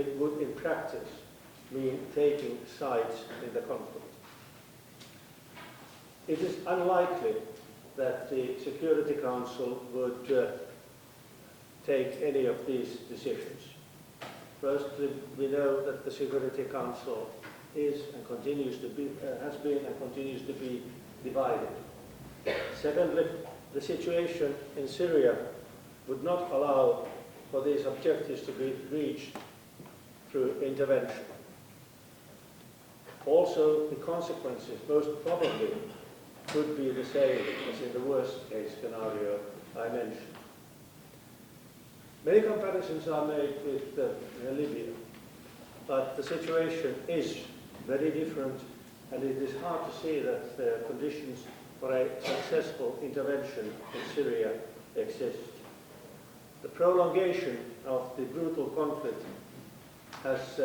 it would in practice mean taking sides in the conflict. It is unlikely that the Security Council would take any of these decisions. Firstly, we know that the Security Council is and continues to be, has been and continues to be divided. Secondly, the situation in Syria would not allow for these objectives to be reached through intervention. Also, the consequences most probably could be the same as in the worst case scenario I mentioned. Many comparisons are made with Libya, but the situation is very different, and it is hard to see that the conditions for a successful intervention in Syria exist. The prolongation of the brutal conflict has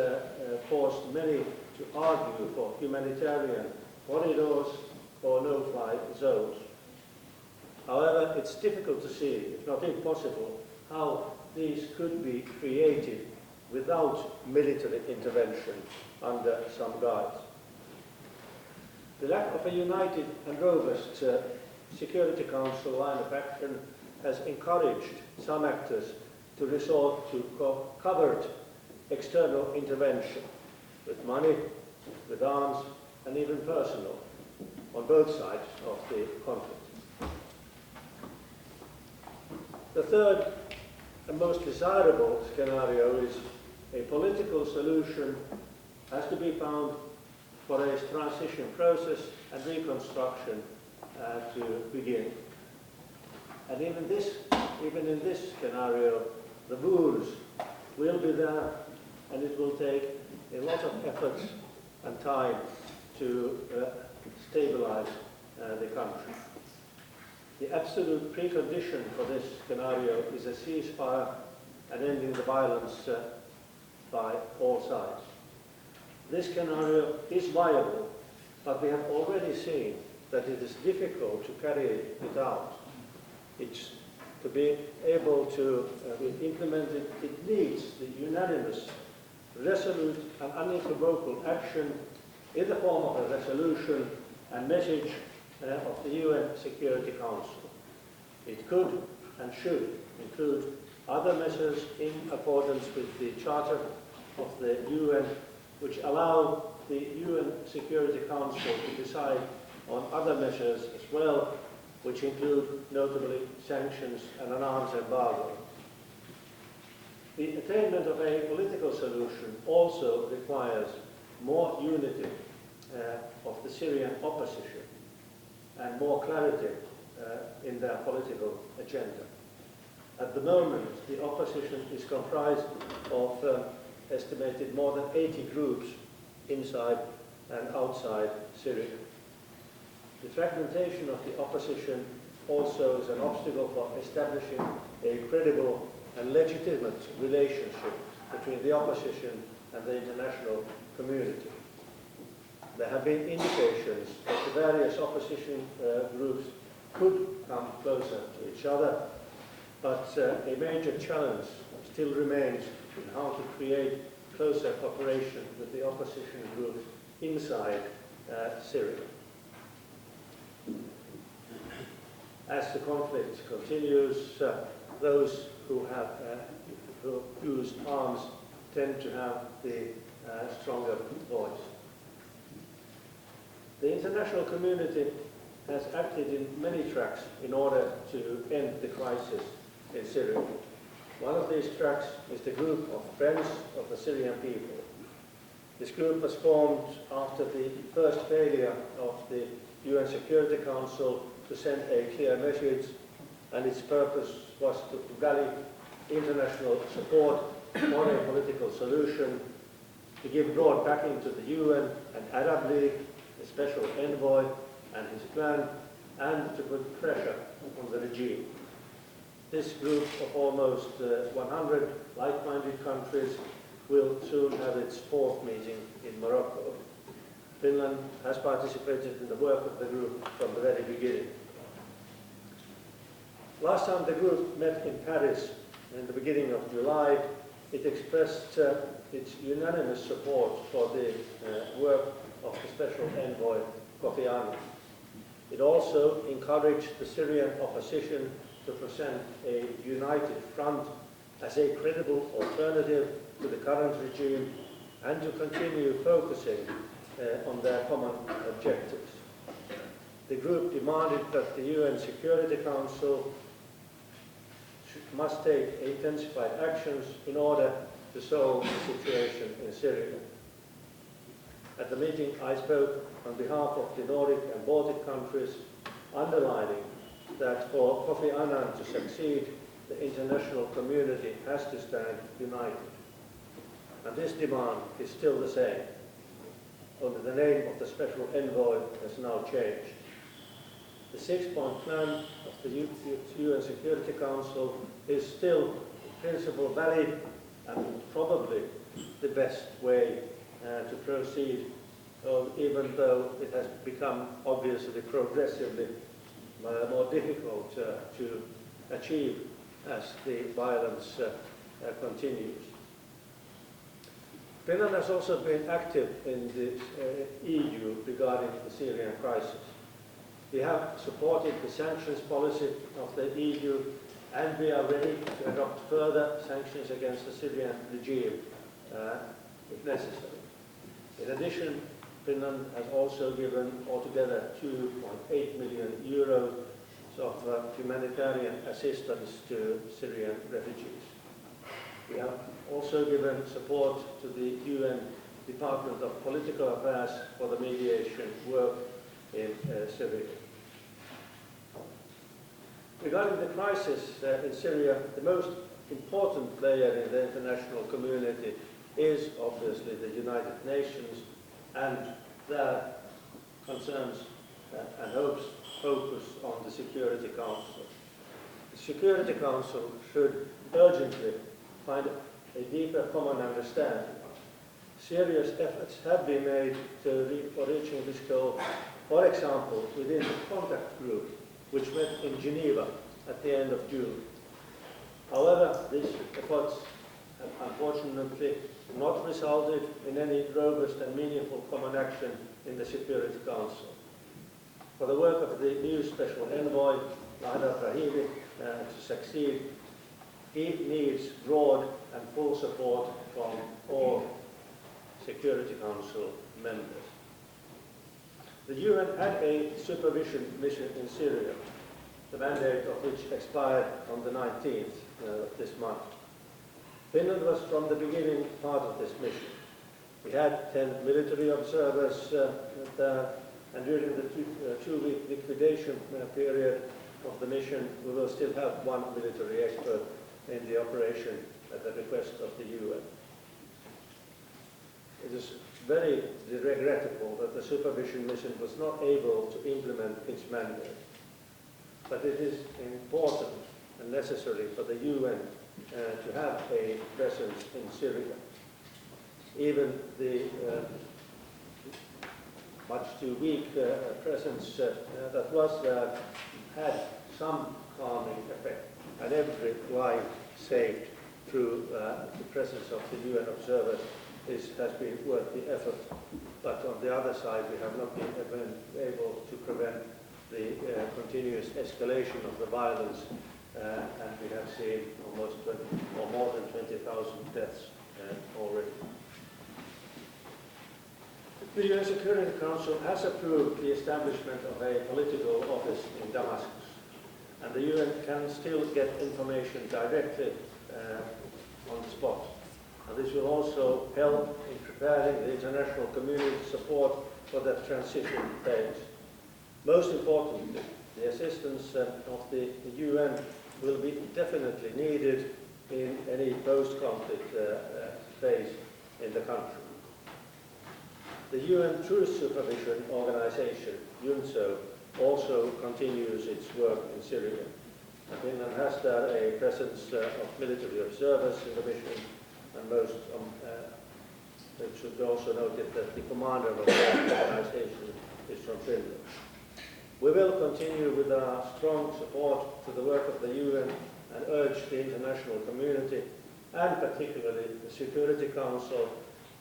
forced many to argue for humanitarian corridors or no-fly zones. However, it's difficult to see, if not impossible, how these could be created without military intervention under some guise. The lack of a united and robust Security Council line of action has encouraged some actors to resort to covert external intervention with money, with arms, and even personnel on both sides of the conflict. The third and most desirable scenario is a political solution has to be found for a transition process and reconstruction to begin. And even in this scenario, the wounds will be there, and it will take a lot of effort and time to stabilize the country. The absolute precondition for this scenario is a ceasefire and ending the violence by all sides. This scenario is viable, but we have already seen that it is difficult to carry it out. It's to be able to be implemented, it needs the unanimous, resolute and unequivocal action in the form of a resolution and message of the UN Security Council. It could and should include other measures in accordance with the Charter of the UN, which allow the UN Security Council to decide on other measures as well, which include notably sanctions and an arms embargo. The attainment of a political solution also requires more unity of the Syrian opposition and more clarity in their political agenda. At the moment, the opposition is comprised of estimated more than 80 groups inside and outside Syria. The fragmentation of the opposition also is an obstacle for establishing a credible and legitimate relationship between the opposition and the international community. There have been indications that the various opposition groups could come closer to each other, but a major challenge still remains in how to create closer cooperation with the opposition groups inside Syria. As the conflict continues, those who use arms tend to have the stronger voice. The international community has acted in many tracks in order to end the crisis in Syria. One of these tracks is the group of Friends of the Syrian People. This group was formed after the first failure of the UN Security Council to send a clear message, and its purpose was to rally international support for a political solution, to give broad backing to the UN and Arab League, the special envoy and his clan, and to put pressure on the regime. This group of almost 100 like-minded countries will soon have its fourth meeting in Morocco. Finland has participated in the work of the group from the very beginning. Last time the group met in Paris in the beginning of July, it expressed its unanimous support for the work of the Special Envoy Kofi Annan. It also encouraged the Syrian opposition to present a united front as a credible alternative to the current regime and to continue focusing on their common objectives. The group demanded that the UN Security Council must take intensified actions in order to solve the situation in Syria. At the meeting, I spoke on behalf of the Nordic and Baltic countries, underlining that for Kofi Annan to succeed, the international community has to stand united. And this demand is still the same, only the name of the Special Envoy has now changed. The six-point plan of the UN Security Council is still in principle valid and probably the best way to proceed, even though it has become obviously progressively more difficult to achieve as the violence continues. Finland has also been active in the EU regarding the Syrian crisis. We have supported the sanctions policy of the EU, and we are ready to adopt further sanctions against the Syrian regime if necessary. In addition, Finland has also given altogether 2.8 million euros of humanitarian assistance to Syrian refugees. We have also given support to the UN Department of Political Affairs for the mediation work in Syria. Regarding the crisis in Syria, the most important player in the international community is obviously the United Nations and their concerns and hopes focus on the Security Council. The Security Council should urgently find a deeper common understanding. Serious efforts have been made for reaching this goal, for example, within the contact group, which met in Geneva at the end of June. However, these efforts have unfortunately not resulted in any robust and meaningful common action in the Security Council. For the work of the new Special Envoy, Lahda Brahimi, to succeed, he needs broad and full support from all Security Council members. The UN had a supervision mission in Syria, the mandate of which expired on the 19th of this month. Finland was from the beginning part of this mission. We had 10 military observers there, and during the two-week liquidation period of the mission, we will still have one military expert in the operation at the request of the UN. It is very regrettable that the supervision mission was not able to implement its mandate. But it is important and necessary for the UN to have a presence in Syria. Even the much too weak presence that was there had some calming effect, and every life saved through the presence of the UN observers has been worth the effort. But on the other side, we have not been able to prevent the continuous escalation of the violence, and we have seen almost 20, or more than 20,000 deaths already. The UN Security Council has approved the establishment of a political office in Damascus, and the UN can still get information directly on the spot. And this will also help in preparing the international community support for that transition phase. Most importantly, the assistance of the UN will be definitely needed in any post-conflict phase in the country. The UN Truth Supervision Organization, UNSO, also continues its work in Syria. Finland has there a presence of military observers in the mission, and it should also note that the commander of the organization is from Finland. We will continue with our strong support to the work of the UN and urge the international community and particularly the Security Council,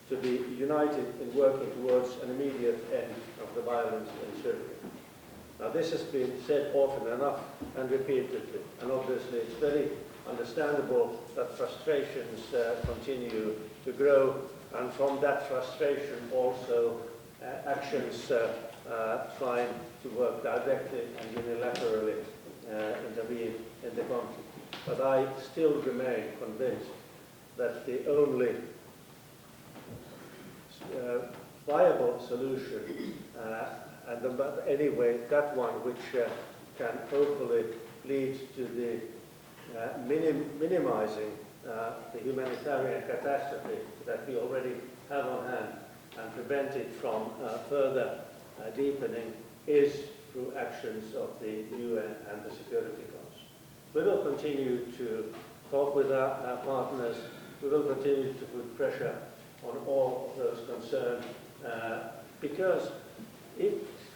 to be united in working towards an immediate end of the violence in Syria. Now, this has been said often enough and repeatedly, and obviously it's very understandable that frustrations continue to grow, and from that frustration also actions trying to work directly and unilaterally intervene in the conflict. But I still remain convinced that the only viable solution, and anyway that one which can hopefully lead to the minimizing the humanitarian catastrophe that we already have on hand and prevent it from further deepening, is through actions of the UN and the Security Council. We will continue to talk with our partners. We will continue to put pressure on all of those concerned, because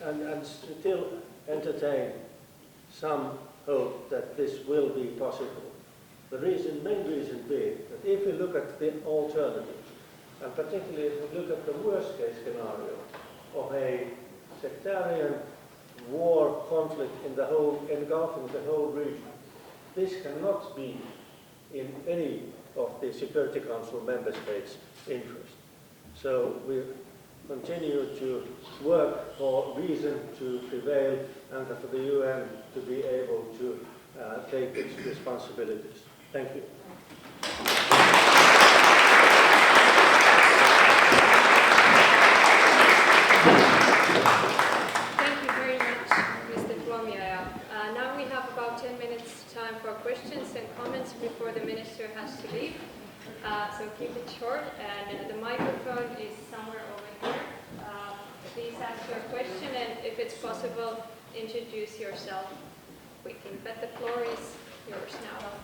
and still entertain some hope that this will be possible. The main reason being that if we look at the alternatives, and particularly if we look at the worst case scenario of a sectarian war conflict engulfing the whole region, this cannot be in any of the Security Council member states' interest. So we continue to work for reason to prevail and for the UN to be able to take its responsibilities. Thank you. Thank you very much, Mr. Tuomioja. Now we have about 10 minutes time for questions and comments before the minister has to leave. So keep it short, and the microphone is somewhere over here. Please ask your question, and if it's possible, introduce yourself quickly. But the floor is yours now.